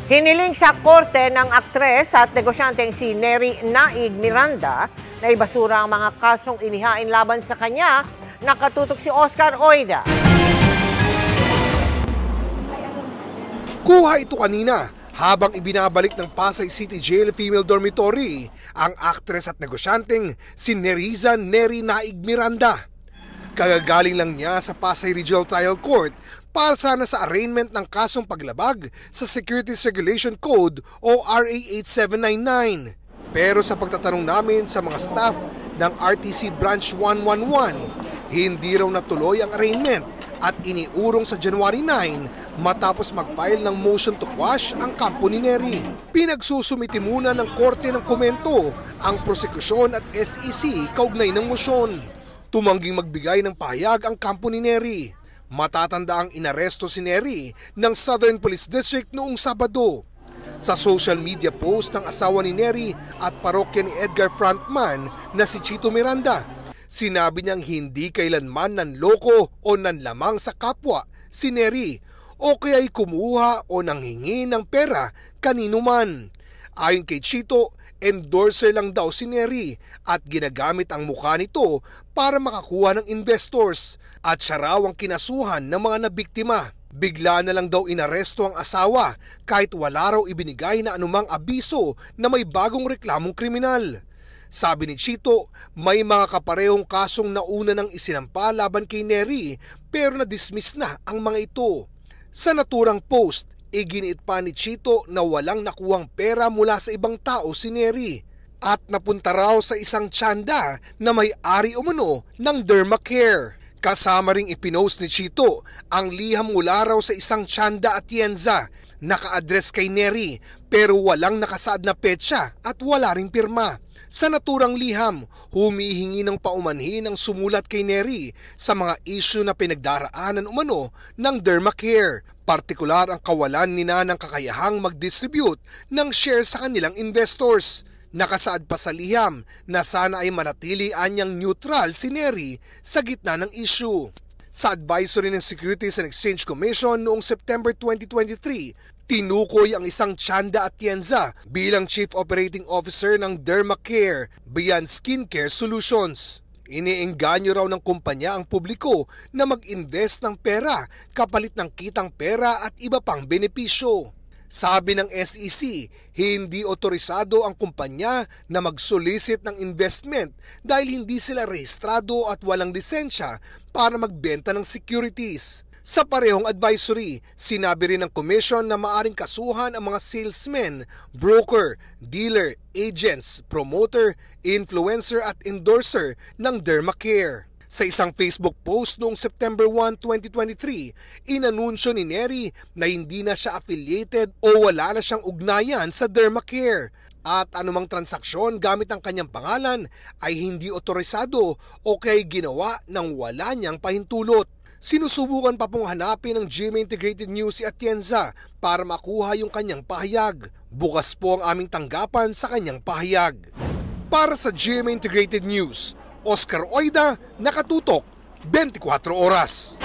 Hiniling sa korte ng aktres at negosyanteng si Neri Naig Miranda na ibasura ang mga kasong inihain laban sa kanya. Nakatutok si Oscar Oida. Kuha ito kanina habang ibinabalik ng Pasay City Jail Female Dormitory ang aktres at negosyanteng si Neri Naig Miranda. Kagagaling lang niya sa Pasay Regional Trial Court para sana sa arraignment ng kasong paglabag sa Securities Regulation Code o RA 8799. Pero sa pagtatanong namin sa mga staff ng RTC Branch 111, hindi raw natuloy ang arraignment at iniurong sa January 9 matapos mag-file ng motion to quash ang kampo ni Neri. Pinagsusumiti muna ng korte ng komento ang prosekusyon at SEC kaugnay ng motion. Tumangging magbigay ng pahayag ang kampo ni Neri. Matatanda ang inaresto si Neri ng Southern Police District noong Sabado. Sa social media post ng asawa ni Neri at parokya ni Edgar frontman na si Chito Miranda, sinabi niyang hindi kailanman nanloko o nanlamang sa kapwa si Neri o kaya'y kumuha o nanghingi ng pera kanino man. Ayon kay Chito, endorser lang daw si Neri at ginagamit ang mukha nito para makakuha ng investors at siya raw ang kinasuhan ng mga nabiktima. Bigla na lang daw inaresto ang asawa kahit wala raw ibinigay na anumang abiso na may bagong reklamong kriminal. Sabi ni Chito, may mga kaparehong kasong nauna ng isinampa laban kay Neri pero na-dismiss na ang mga ito. Sa naturang post, iginiit pa ni Chito na walang nakuhang pera mula sa ibang tao si Neri at napunta raw sa isang tiyanda na may-ari umano ng Dermacare. Kasama ring ipinost ni Chito ang liham mula raw sa isang tiyanda atienza naka-address kay Neri pero walang nakasaad na petsa at wala ring pirma. Sa naturang liham, humihingi ng paumanhin ang sumulat kay Neri sa mga issue na pinagdaraanan umano ng Dermacare. Partikular ang kawalan nina ng kakayahang mag-distribute ng shares sa kanilang investors. Nakasaad pa sa liham na sana ay manatili anyang neutral si Neri sa gitna ng issue. Sa advisory ng Securities and Exchange Commission noong September 2023, tinukoy ang isang tiyanda atienza bilang Chief Operating Officer ng Dermacare Beyond Skincare Solutions. Iniengganyo raw ng kumpanya ang publiko na mag-invest ng pera kapalit ng kitang pera at iba pang benepisyo. Sabi ng SEC, hindi otorisado ang kumpanya na mag-solicit ng investment dahil hindi sila rehistrado at walang lisensya para magbenta ng securities. Sa parehong advisory, sinabi rin ng commission na maaring kasuhan ang mga salesmen, broker, dealer, agents, promoter, influencer at endorser ng Dermacare. Sa isang Facebook post noong September 1, 2023, inanunsyo ni Neri na hindi na siya affiliated o wala na siyang ugnayan sa Dermacare at anumang transaksyon gamit ang kanyang pangalan ay hindi otorisado o kaya ginawa ng wala niyang pahintulot. Sinusubukan pa pong hanapin ng GMA Integrated News si Atienza para makuha yung kanyang pahayag. Bukas po ang aming tanggapan sa kanyang pahayag. Para sa GMA Integrated News, Oscar Oida, nakatutok, 24 oras.